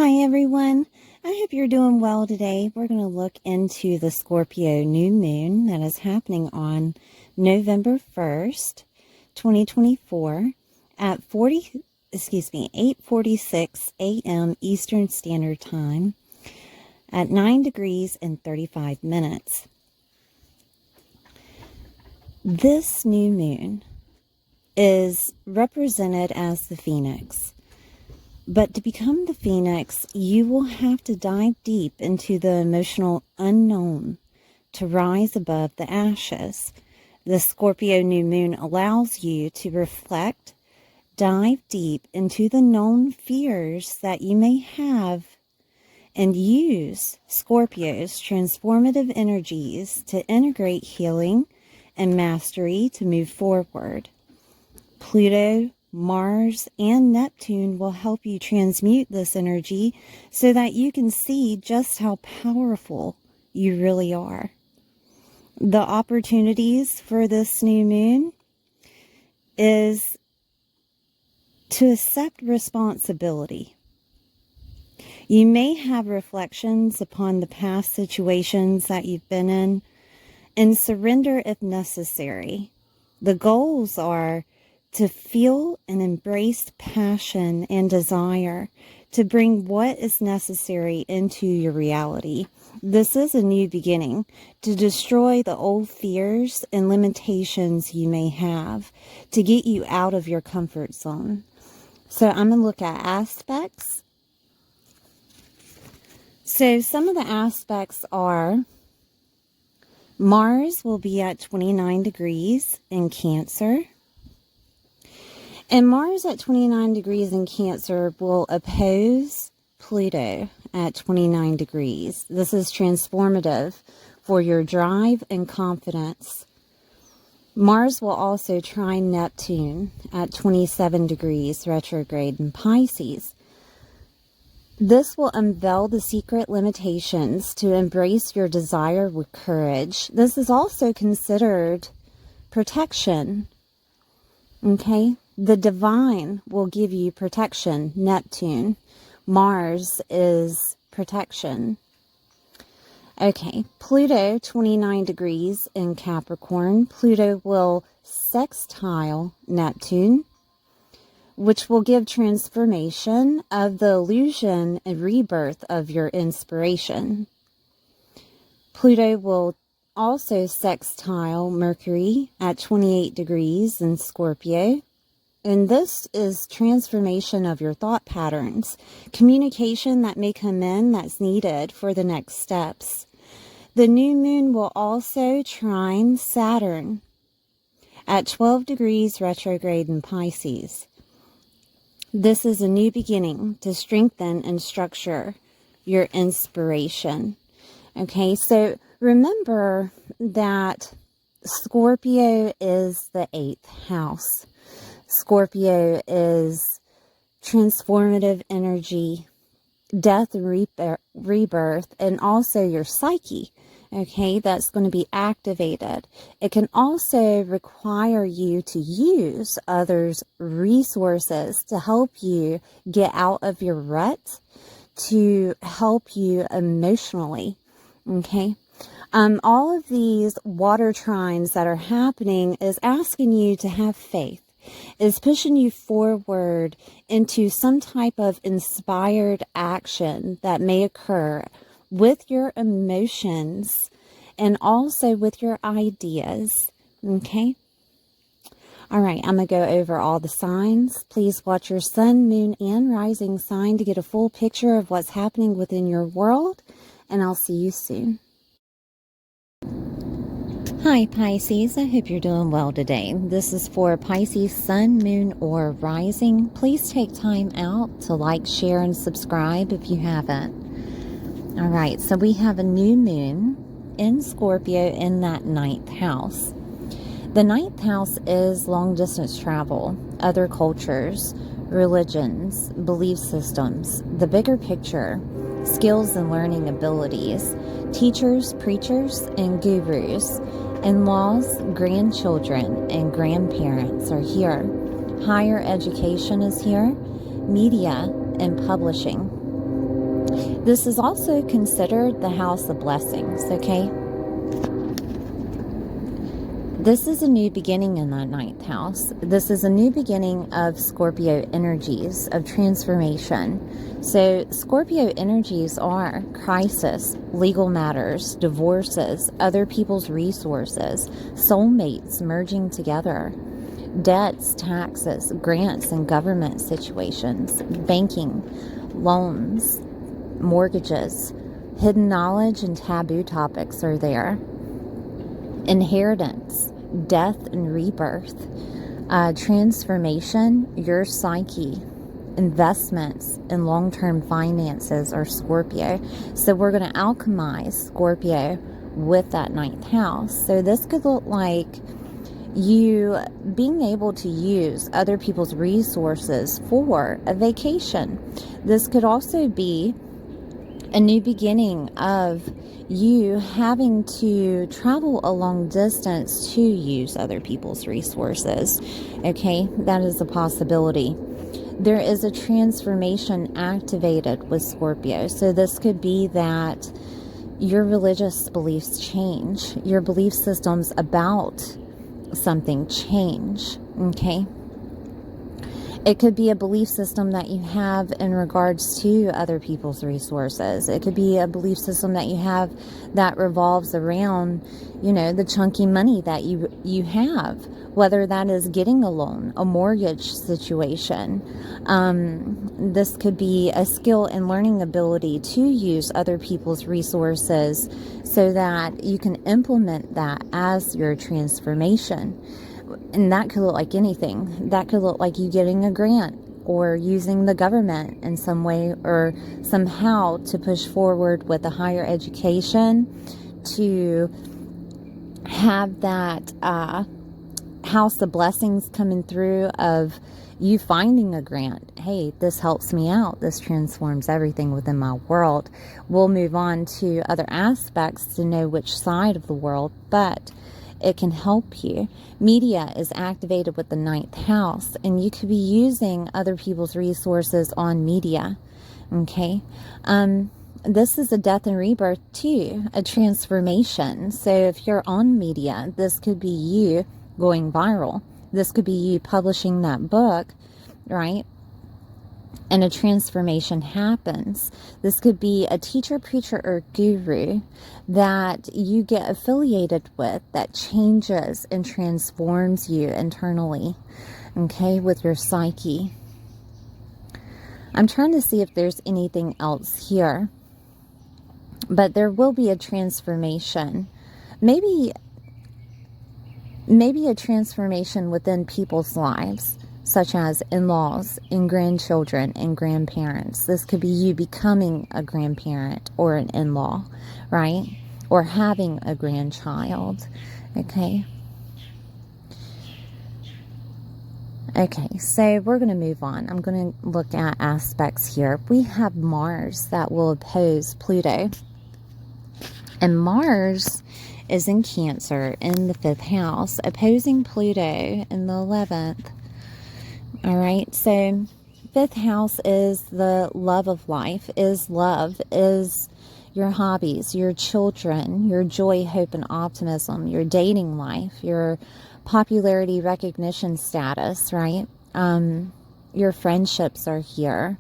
Hi everyone, I hope you're doing well today. We're going to look into the Scorpio new moon that is happening on November 1st, 2024 at 8:46 a.m. Eastern Standard Time at 9 degrees and 35 minutes. This new moon is represented as the Phoenix. But to become the Phoenix, you will have to dive deep into the emotional unknown to rise above the ashes. The Scorpio new moon allows you to reflect, dive deep into the known fears that you may have, and use Scorpio's transformative energies to integrate healing and mastery to move forward. Pluto, Mars, and Neptune will help you transmute this energy so that you can see just how powerful you really are. The opportunities for this new moon is to accept responsibility. You may have reflections upon the past situations that you've been in and surrender if necessary. The goals are to feel and embrace passion and desire to bring what is necessary into your reality. This is a new beginning to destroy the old fears and limitations you may have to get you out of your comfort zone. So I'm going to look at aspects. So some of the aspects are Mars will be at 29 degrees in Cancer. And Mars at 29 degrees in Cancer will oppose Pluto at 29 degrees. This is transformative for your drive and confidence. Mars will also trine Neptune at 27 degrees retrograde in Pisces. This will unveil the secret limitations to embrace your desire with courage. This is also considered protection. Okay? The divine will give you protection, Neptune. Mars is protection. Okay, Pluto, 29 degrees in Capricorn. Pluto will sextile Neptune, which will give transformation of the illusion and rebirth of your inspiration. Pluto will also sextile Mercury at 28 degrees in Scorpio. And this is transformation of your thought patterns, communication that may come in that's needed for the next steps. The new moon will also trine Saturn at 12 degrees retrograde in Pisces. This is a new beginning to strengthen and structure your inspiration. Okay, so remember that Scorpio is the 8th house. Scorpio is transformative energy, death and rebirth, and also your psyche, okay, that's going to be activated. It can also require you to use others' resources to help you get out of your rut, to help you emotionally, okay? All of these water trines that are happening is asking you to have faith. Is pushing you forward into some type of inspired action that may occur with your emotions and also with your ideas. Okay? All right, I'm going to go over all the signs. Please watch your sun, moon, and rising sign to get a full picture of what's happening within your world, and I'll see you soon. Hi Pisces, I hope you're doing well today. This is for Pisces sun, moon, or rising. Please take time out to like, share, and subscribe if you haven't. All right, so we have a new moon in Scorpio in that 9th house. The 9th house is long distance travel, other cultures, religions, belief systems, the bigger picture, skills and learning abilities, teachers, preachers, and gurus. In-laws, grandchildren, and grandparents are here. Higher education is here. Media and publishing. This is also considered the house of blessings, okay? This is a new beginning in that ninth house. This is a new beginning of Scorpio energies, of transformation. So Scorpio energies are crisis, legal matters, divorces, other people's resources, soulmates merging together, debts, taxes, grants and government situations, banking, loans, mortgages, hidden knowledge and taboo topics are there. Inheritance, death and rebirth, transformation, your psyche, investments and long-term finances are Scorpio. So we're going to alchemize Scorpio with that ninth house. So this could look like you being able to use other people's resources for a vacation. This could also be a new beginning of you having to travel a long distance to use other people's resources. Okay, that is a possibility. There is a transformation activated with Scorpio. So this could be that your religious beliefs change. Your belief systems about something change. Okay. It could be a belief system that you have in regards to other people's resources. It could be a belief system that you have that revolves around, the chunky money that you have, whether that is getting a loan, a mortgage situation. This could be a skill and learning ability to use other people's resources so that you can implement that as your transformation. And that could look like anything. That could look like you getting a grant or using the government in some way or somehow to push forward with a higher education, to have that house of blessings coming through of you finding a grant. Hey, this helps me out. This transforms everything within my world. We'll move on to other aspects to know which side of the world, but it can help you. Media is activated with the ninth house, and you could be using other people's resources on media. Okay. This is a death and rebirth too, a transformation. So if you're on media, this could be you going viral. This could be you publishing that book, right? And a transformation happens. This could be a teacher, preacher, or guru that you get affiliated with that changes and transforms you internally, okay, with your psyche. I'm trying to see if there's anything else here, but there will be a transformation. Maybe a transformation within people's lives, such as in-laws and grandchildren and grandparents. This could be you becoming a grandparent or an in-law, right? Or having a grandchild, okay? Okay, so we're going to move on. I'm going to look at aspects here. We have Mars that will oppose Pluto. And Mars is in Cancer in the 5th house, opposing Pluto in the 11th. All right, so 5th house is the love of life, is love, is your hobbies, your children, your joy, hope, and optimism, your dating life, your popularity, recognition status, right? Your friendships are here.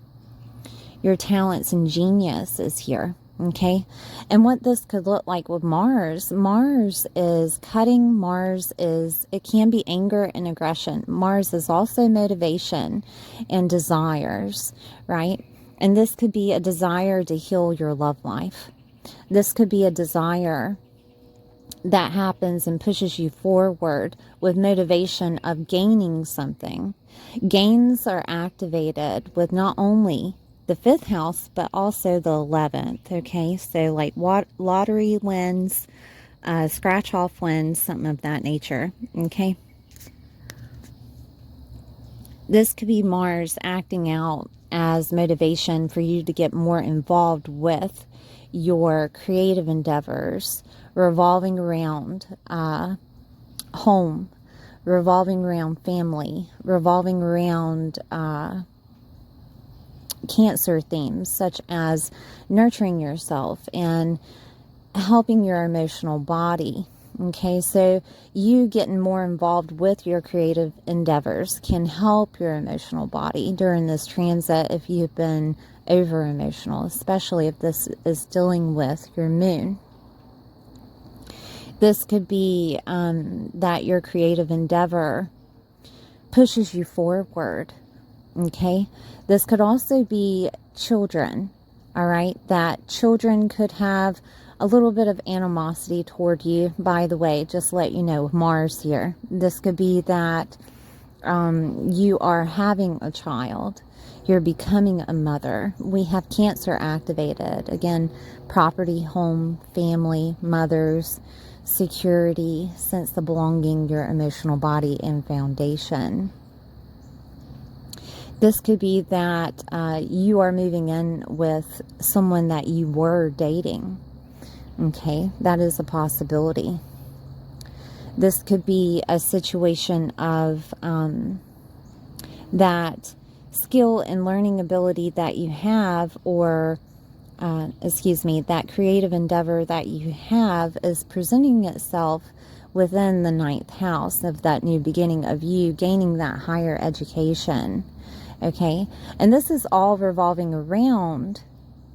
Your talents and genius is here. Okay, and what this could look like with Mars is cutting. It can be anger and aggression. Mars is also motivation and desires, right? And this could be a desire to heal your love life. This could be a desire that happens and pushes you forward with motivation of gaining something. Gains are activated with not only the 5th house, but also the 11th, okay? So like lottery wins, scratch-off wins, something of that nature, okay? This could be Mars acting out as motivation for you to get more involved with your creative endeavors, revolving around home, revolving around family, revolving around Cancer themes, such as nurturing yourself and helping your emotional body. Okay, so you getting more involved with your creative endeavors can help your emotional body during this transit if you've been over emotional, especially if this is dealing with your moon. This could be that your creative endeavor pushes you forward. Okay, this could also be children. All right, that children could have a little bit of animosity toward you. By the way, just let you know, with Mars here, this could be that you are having a child, you're becoming a mother. We have Cancer activated. Again, property, home, family, mothers, security, sense of belonging, your emotional body, and foundation. This could be that you are moving in with someone that you were dating. Okay, that is a possibility. This could be a situation of that skill and learning ability that you have, or that creative endeavor that you have is presenting itself within the 9th house of that new beginning of you gaining that higher education. Okay, and this is all revolving around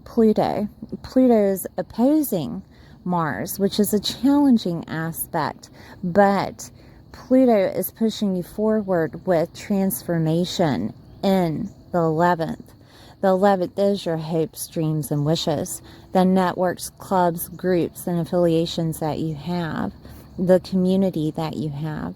Pluto. Pluto is opposing Mars, which is a challenging aspect, but Pluto is pushing you forward with transformation in the 11th. The 11th is your hopes, dreams, and wishes, the networks, clubs, groups, and affiliations that you have, the community that you have,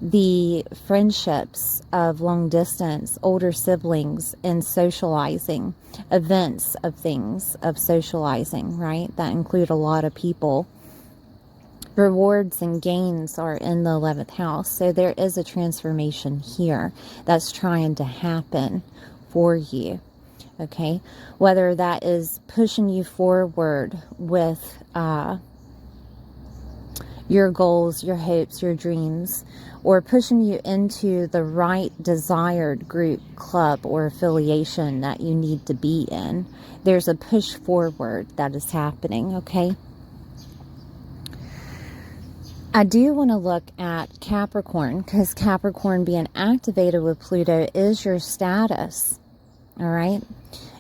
the friendships of long distance, older siblings, and socializing, events of things, of socializing, right? That include a lot of people. Rewards and gains are in the 11th house. So there is a transformation here that's trying to happen for you. Okay, whether that is pushing you forward with your goals, your hopes, your dreams, or pushing you into the right desired group, club, or affiliation that you need to be in. There's a push forward that is happening, okay? I do want to look at Capricorn, because Capricorn being activated with Pluto is your status, all right?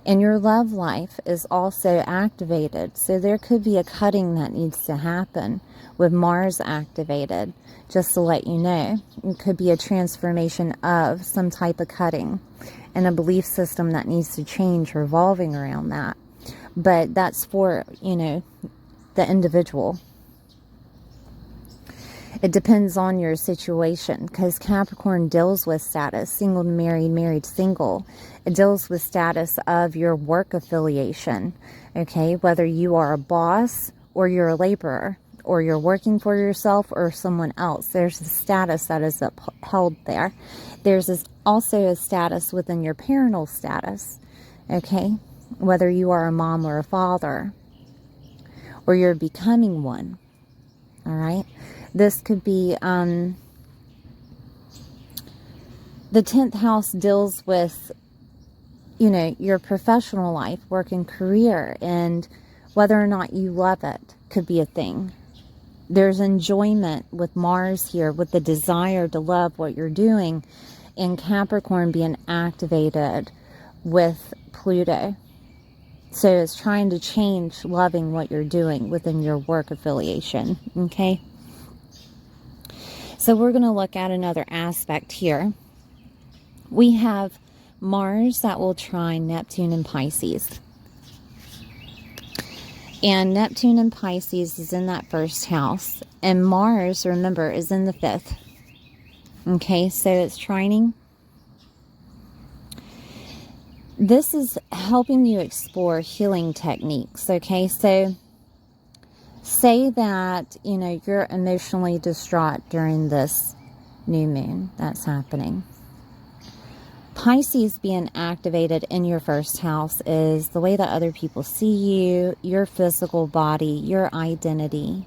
And your love life is also activated. So there could be a cutting that needs to happen with Mars activated, just to let you know. It could be a transformation of some type of cutting and a belief system that needs to change revolving around that. But that's for, you know, the individual. It depends on your situation, because Capricorn deals with status, single to married, married, single. It deals with status of your work affiliation, okay? Whether you are a boss or you're a laborer, or you're working for yourself or someone else, there's a status that is upheld there. There's also a status within your parental status, okay? Whether you are a mom or a father, or you're becoming one, all right? This could be, the 10th house deals with, you know, your professional life, work and career, and whether or not you love it could be a thing. There's enjoyment with Mars here, with the desire to love what you're doing, and Capricorn being activated with Pluto. So it's trying to change loving what you're doing within your work affiliation, okay? So we're going to look at another aspect here. We have Mars that will trine Neptune and Pisces. And Neptune and Pisces is in that first house. And Mars, remember, is in the 5th. Okay, so it's trining. This is helping you explore healing techniques, okay? So say that, you know, you're emotionally distraught during this new moon that's happening. Pisces being activated in your first house is the way that other people see you, your physical body, your identity,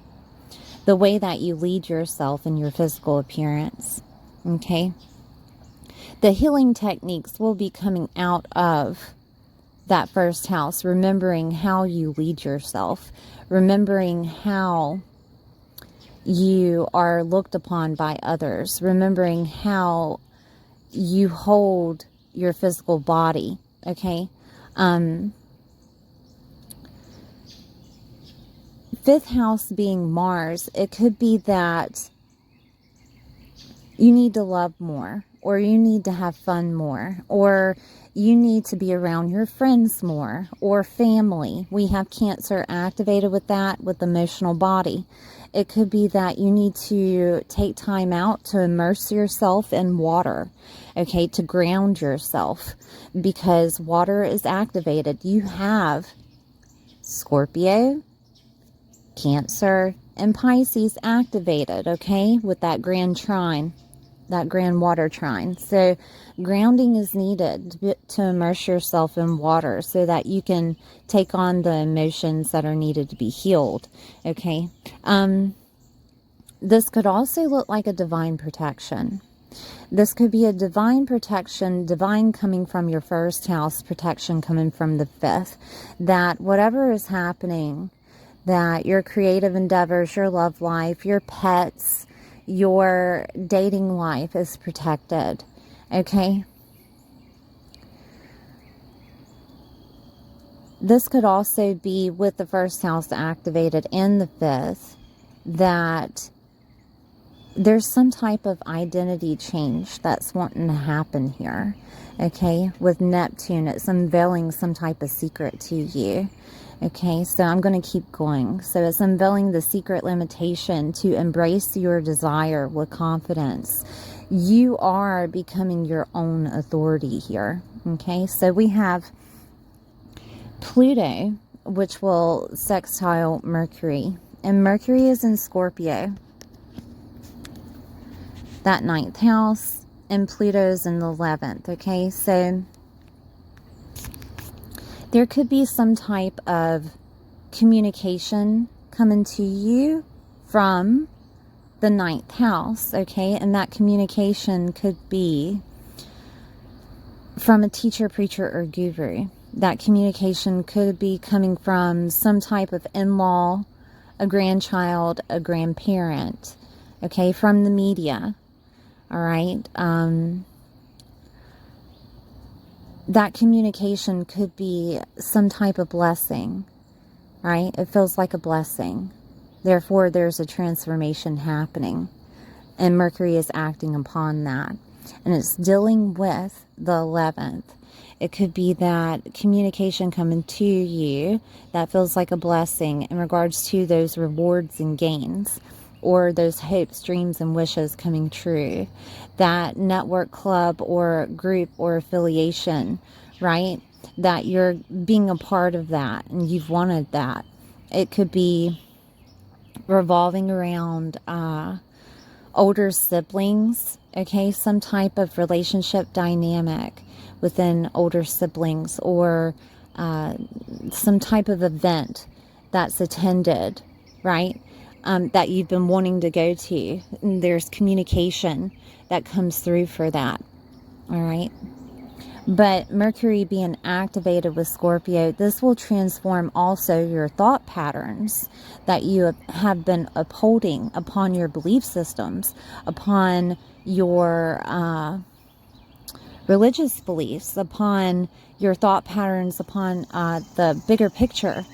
the way that you lead yourself in your physical appearance, okay? The healing techniques will be coming out of that first house, remembering how you lead yourself, remembering how you are looked upon by others, remembering how you hold your physical body, okay? Fifth house being Mars, it could be that you need to love more, or you need to have fun more, or you need to be around your friends more, or family. We have Cancer activated with that, with emotional body. It could be that you need to take time out to immerse yourself in water, okay, to ground yourself, because water is activated. You have Scorpio, Cancer, and Pisces activated, okay, with that grand trine, that grand water trine. So grounding is needed to immerse yourself in water so that you can take on the emotions that are needed to be healed, okay? This could also look like a divine protection. This could be a divine protection, divine coming from your first house, protection coming from the fifth, that whatever is happening, that your creative endeavors, your love life, your pets, your dating life is protected, okay? This could also be with the first house activated and the fifth, that there's some type of identity change that's wanting to happen here, okay? With Neptune, it's unveiling some type of secret to you. Okay, so I'm going to keep going. So it's unveiling the secret limitation to embrace your desire with confidence. You are becoming your own authority here. Okay, so we have Pluto, which will sextile Mercury. And Mercury is in Scorpio, that 9th house, and Pluto's in the 11th. Okay, so there could be some type of communication coming to you from the 9th house, okay? And that communication could be from a teacher, preacher, or guru. That communication could be coming from some type of in-law, a grandchild, a grandparent, okay? From the media, all right? That communication could be some type of blessing, right? It feels like a blessing. Therefore, there's a transformation happening. And Mercury is acting upon that. And it's dealing with the 11th. It could be that communication coming to you that feels like a blessing in regards to those rewards and gains, or those hopes, dreams, and wishes coming true. That network, club, or group, or affiliation, right? That you're being a part of that and you've wanted that. It could be revolving around older siblings, okay? Some type of relationship dynamic within older siblings, or some type of event that's attended, right? That you've been wanting to go to. And there's communication that comes through for that. All right. But Mercury being activated with Scorpio, this will transform also your thought patterns that you have been upholding upon your belief systems, upon your religious beliefs, upon your thought patterns, upon the bigger picture,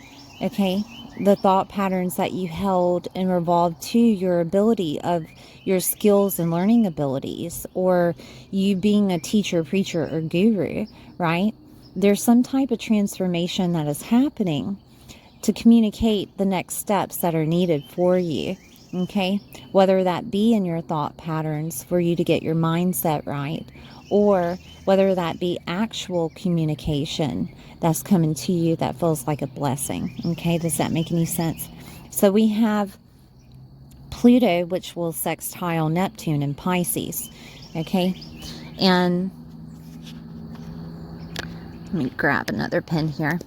okay? The thought patterns that you held and revolved to your ability of your skills and learning abilities, or you being a teacher, preacher, or guru, right? There's some type of transformation that is happening to communicate the next steps that are needed for you, okay? Whether that be in your thought patterns for you to get your mindset right, or whether that be actual communication that's coming to you that feels like a blessing, okay? Does that make any sense? So we have Pluto, which will sextile Neptune in Pisces, okay? And let me grab another pen here.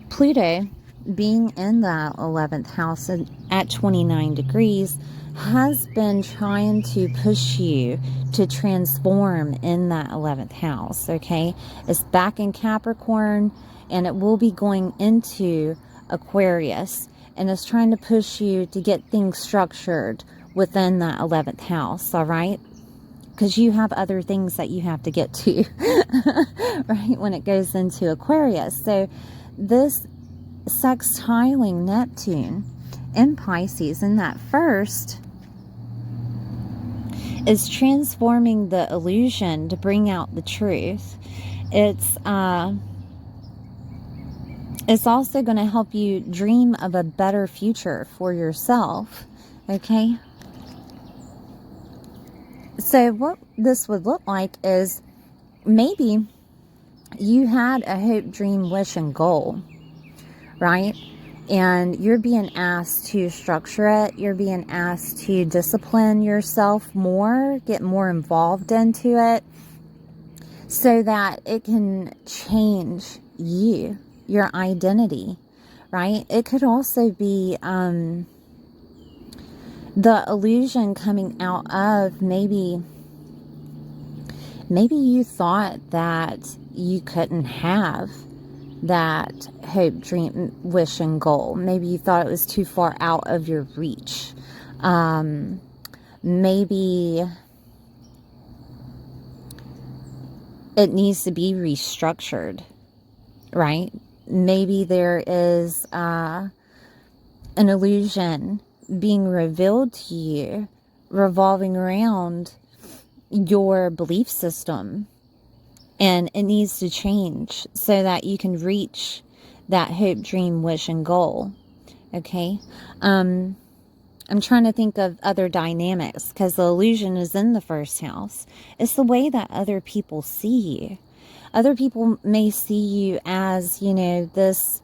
Pluto, being in the 11th house at 29 degrees, has been trying to push you to transform in that 11th house, okay? It's back in Capricorn, and it will be going into Aquarius, and it's trying to push you to get things structured within that 11th house, all right? Because you have other things that you have to get to, right, when it goes into Aquarius. So this sextiling Neptune in Pisces in that first is transforming the illusion to bring out the truth. It's also going to help you dream of a better future for yourself, okay? So what this would look like is maybe you had a hope, dream, wish, and goal, right? And you're being asked to structure it. You're being asked to discipline yourself more, get more involved into it, so that it can change you, your identity, right? It could also be the illusion coming out of maybe you thought that you couldn't have that hope, dream, wish, and goal. Maybe you thought it was too far out of your reach. Maybe it needs to be restructured, right? Maybe there is an illusion being revealed to you revolving around your belief system, and it needs to change so that you can reach that hope, dream, wish, and goal. Okay? I'm trying to think of other dynamics, because the illusion is in the first house. It's the way that other people see you. Other people may see you as, you know, this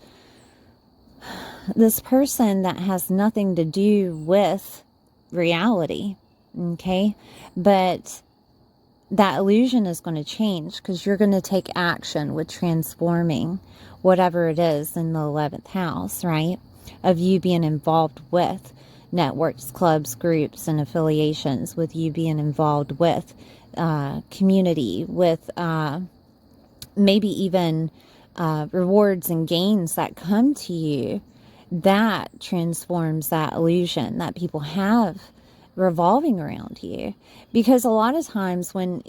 person that has nothing to do with reality. Okay? But that illusion is going to change, because you're going to take action with transforming whatever it is in the 11th house, right? Of you being involved with networks, clubs, groups, and affiliations, with you being involved with community, with maybe even rewards and gains that come to you. That transforms that illusion that people have revolving around you. Because a lot of times when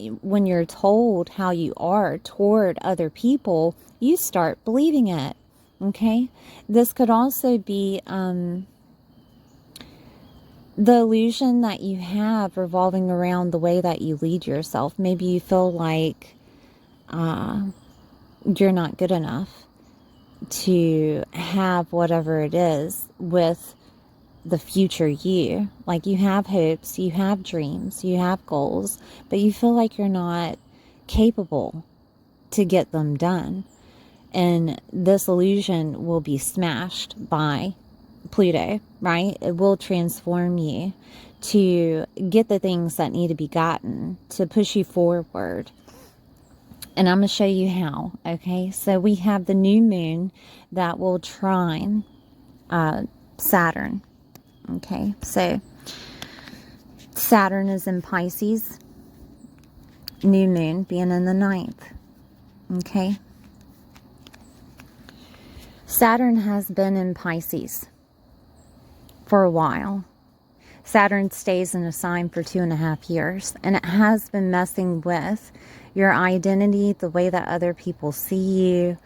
you're told how you are toward other people, you start believing it. Okay? This could also be the illusion that you have revolving around the way that you lead yourself. Maybe you feel like you're not good enough to have whatever it is with the future you. Like, you have hopes, you have dreams, you have goals, but you feel like you're not capable to get them done. And this illusion will be smashed by Pluto, right? It will transform you to get the things that need to be gotten, to push you forward. And I'm going to show you how, okay? So we have the new moon that will trine Saturn. Okay, so Saturn is in Pisces, new moon being in the 9th. Okay, Saturn has been in Pisces for a while. Saturn stays in a sign for 2.5 years, and it has been messing with your identity, the way that other people see you.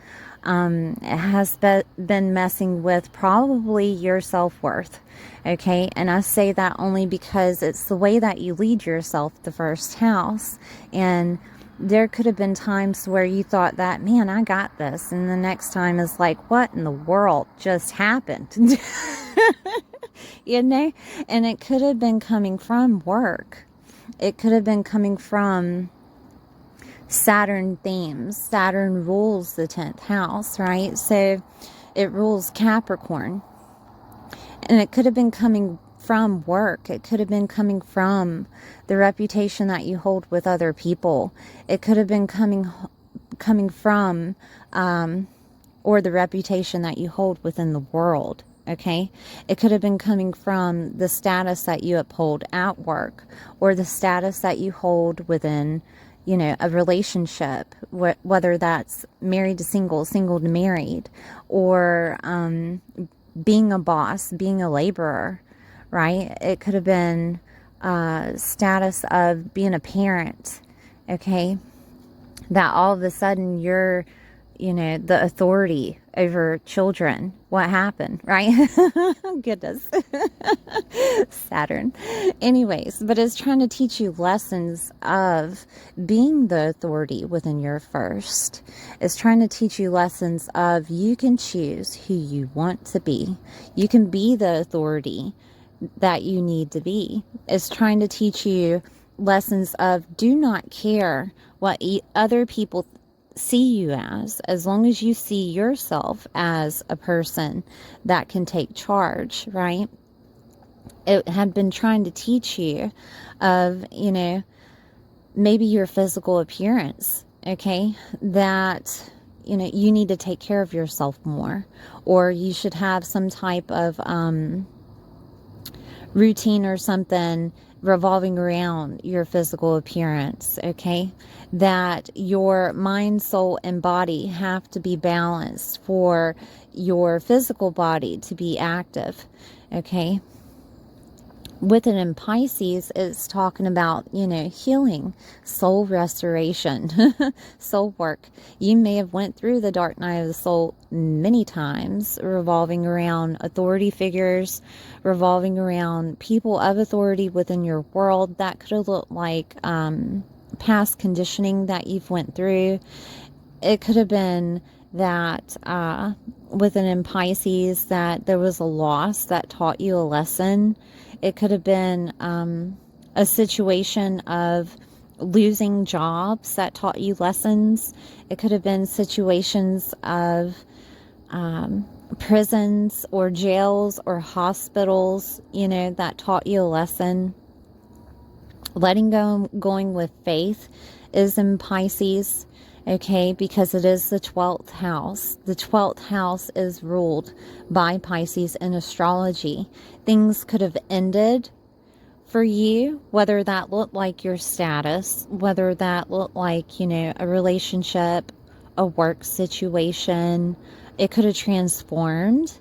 It has been messing with probably your self-worth. Okay, and I say that only because it's the way that you lead yourself, the first house. And there could have been times where you thought that, man, I got this. And the next time is like, what in the world just happened? You know? And it could have been coming from work. It could have been coming from Saturn themes. Saturn rules the 10th house, right? So it rules Capricorn. And it could have been coming from work. It could have been coming from the reputation that you hold with other people. It could have been coming from or the reputation that you hold within the world. Okay, it could have been coming from the status that you uphold at work, or the status that you hold within, you know, a relationship, whether that's married to single, single to married, or being a boss, being a laborer, right? It could have been status of being a parent, okay? That all of a sudden you're, you know, the authority over children. What happened, right? Goodness. Saturn. Anyways, but it's trying to teach you lessons of being the authority within your first. It's trying to teach you lessons of you can choose who you want to be. You can be the authority that you need to be. It's trying to teach you lessons of do not care what other people see you as long as you see yourself as a person that can take charge, right? It had been trying to teach you of, you know, maybe your physical appearance, okay? That, you know, you need to take care of yourself more, or you should have some type of routine or something revolving around your physical appearance, okay? That your mind, soul, and body have to be balanced for your physical body to be active, okay? With it in Pisces, it's talking about, you know, healing, soul restoration, soul work. You may have went through the dark night of the soul many times, revolving around authority figures, revolving around people of authority within your world. That could have looked like past conditioning that you've went through. It could have been that within in Pisces that there was a loss that taught you a lesson. It could have been a situation of losing jobs that taught you lessons. It could have been situations of prisons or jails or hospitals, you know, that taught you a lesson. Letting go, going with faith is in Pisces, okay, because it is the 12th house. The 12th house is ruled by Pisces in astrology. Things could have ended for you, whether that looked like your status, whether that looked like, you know, a relationship, a work situation. It could have transformed.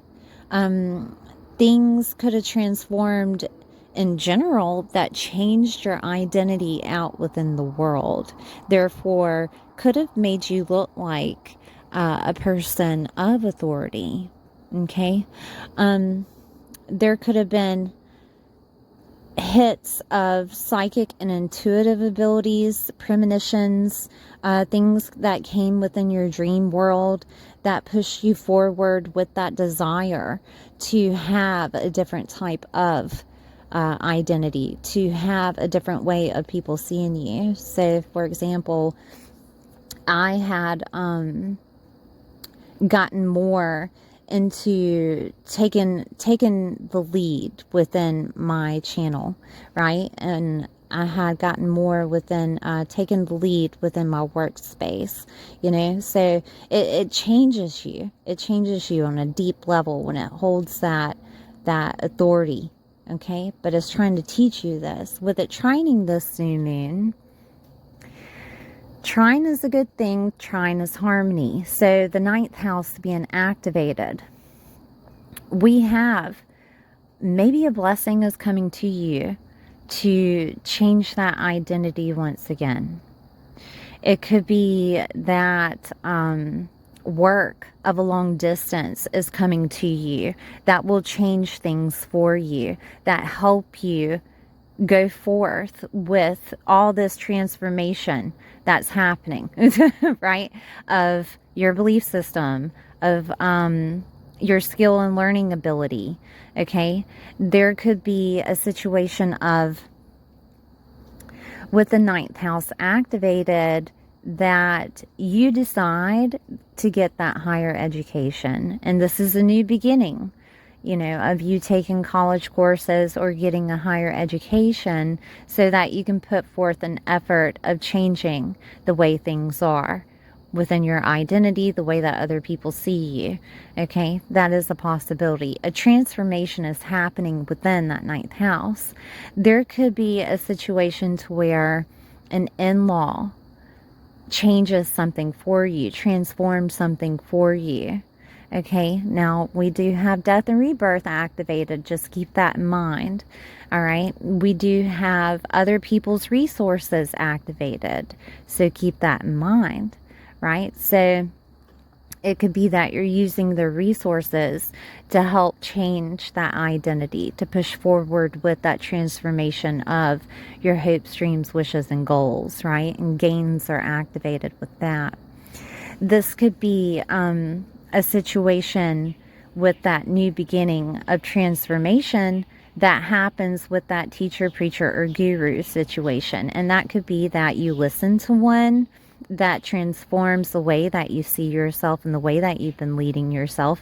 Things could have transformed in general that changed your identity out within the world. Therefore, could have made you look like a person of authority. Okay? There could have been hits of psychic and intuitive abilities, premonitions, things that came within your dream world that pushed you forward with that desire to have a different type of identity, to have a different way of people seeing you. So, for example, I had gotten more into taking the lead within my channel, right? And I had gotten more within taking the lead within my workspace, you know. So it changes you. It changes you on a deep level when it holds that authority, okay? But it's trying to teach you this. With it trining this new moon, trine is a good thing. Trine is harmony. So the 9th house being activated, we have maybe a blessing is coming to you to change that identity once again. It could be that work of a long distance is coming to you that will change things for you, that help you go forth with all this transformation that's happening, right? Of your belief system, of your skill and learning ability, okay? There could be a situation of, with the 9th house activated, that you decide to get that higher education. And this is a new beginning, you know, of you taking college courses or getting a higher education so that you can put forth an effort of changing the way things are, within your identity, the way that other people see you. Okay, that is a possibility. A transformation is happening within that 9th house. There could be a situation to where an in-law changes something for you, transforms something for you. Okay, now we do have death and rebirth activated. Just keep that in mind. All right, we do have other people's resources activated. So keep that in mind, right? So it could be that you're using the resources to help change that identity, to push forward with that transformation of your hopes, dreams, wishes, and goals, right? And gains are activated with that. This could be a situation with that new beginning of transformation that happens with that teacher, preacher, or guru situation. And that could be that you listen to one that transforms the way that you see yourself and the way that you've been leading yourself.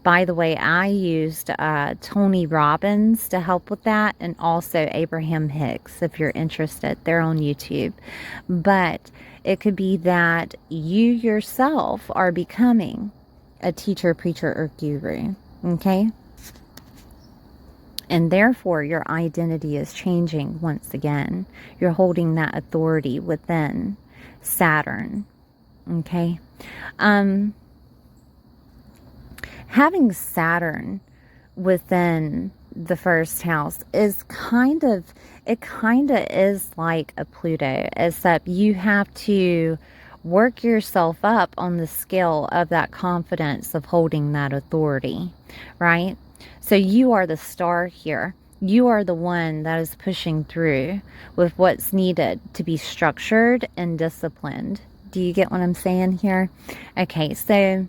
By the way, I used Tony Robbins to help with that, and also Abraham Hicks, if you're interested. They're on YouTube. But it could be that you yourself are becoming a teacher, preacher, or guru. Okay? And therefore, your identity is changing once again. You're holding that authority within Saturn. Okay? Having Saturn within the first house is kind of is like a Pluto, except you have to work yourself up on the scale of that confidence of holding that authority, right? So you are the star here. You are the one that is pushing through with what's needed to be structured and disciplined. Do you get what I'm saying here? Okay, so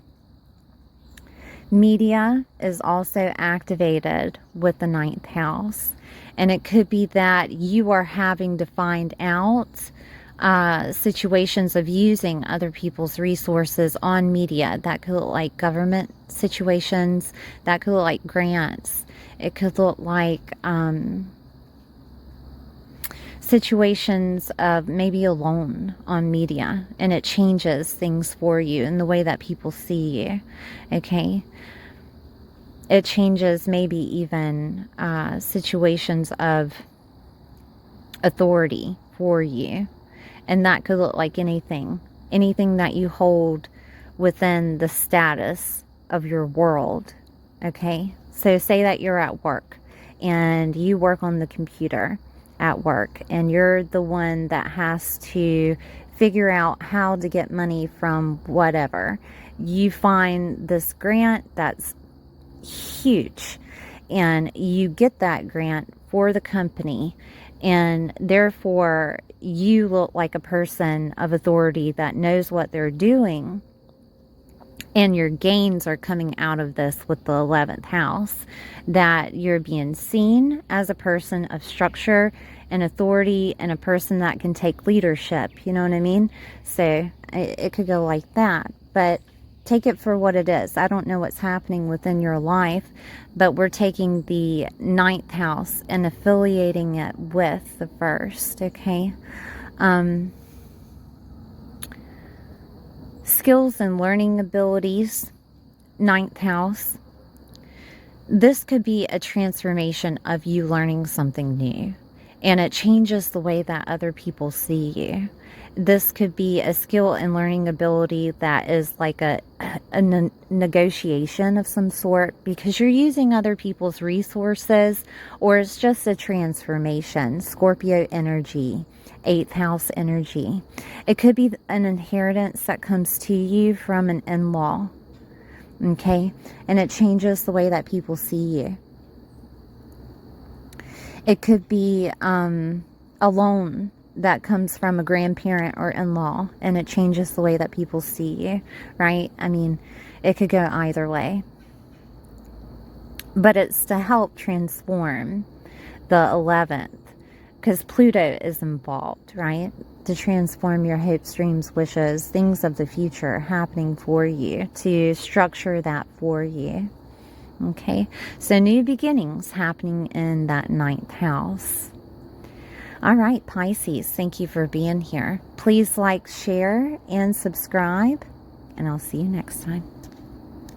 media is also activated with the 9th house. And it could be that you are having to find out situations of using other people's resources on media. That could look like government situations. That could look like grants. It could look like situations of maybe a loan on media, and it changes things for you in the way that people see you. Okay, it changes maybe even situations of authority for you. And that could look like anything that you hold within the status of your world. Okay, so say that you're at work and you work on the computer at work, and you're the one that has to figure out how to get money from whatever. You find this grant that's huge, and you get that grant for the company, and therefore you look like a person of authority that knows what they're doing, and your gains are coming out of this with the 11th house, that you're being seen as a person of structure and authority, and a person that can take leadership. You know what I mean? So it could go like that, but take it for what it is. I don't know what's happening within your life, but we're taking the 9th house and affiliating it with the first. Okay. Skills and learning abilities, 9th house. This could be a transformation of you learning something new, and it changes the way that other people see you. This could be a skill and learning ability that is like a negotiation of some sort, because you're using other people's resources, or it's just a transformation. Scorpio energy, 8th house energy. It could be an inheritance that comes to you from an in-law. Okay? And it changes the way that people see you. It could be a loan that comes from a grandparent or in-law, and it changes the way that people see you, right? I mean, it could go either way. But it's to help transform the 11th, because Pluto is involved, right? To transform your hopes, dreams, wishes, things of the future happening for you, to structure that for you. Okay, so new beginnings happening in that 9th house. All right, Pisces, thank you for being here. Please like, share, and subscribe. and I'll see you next time.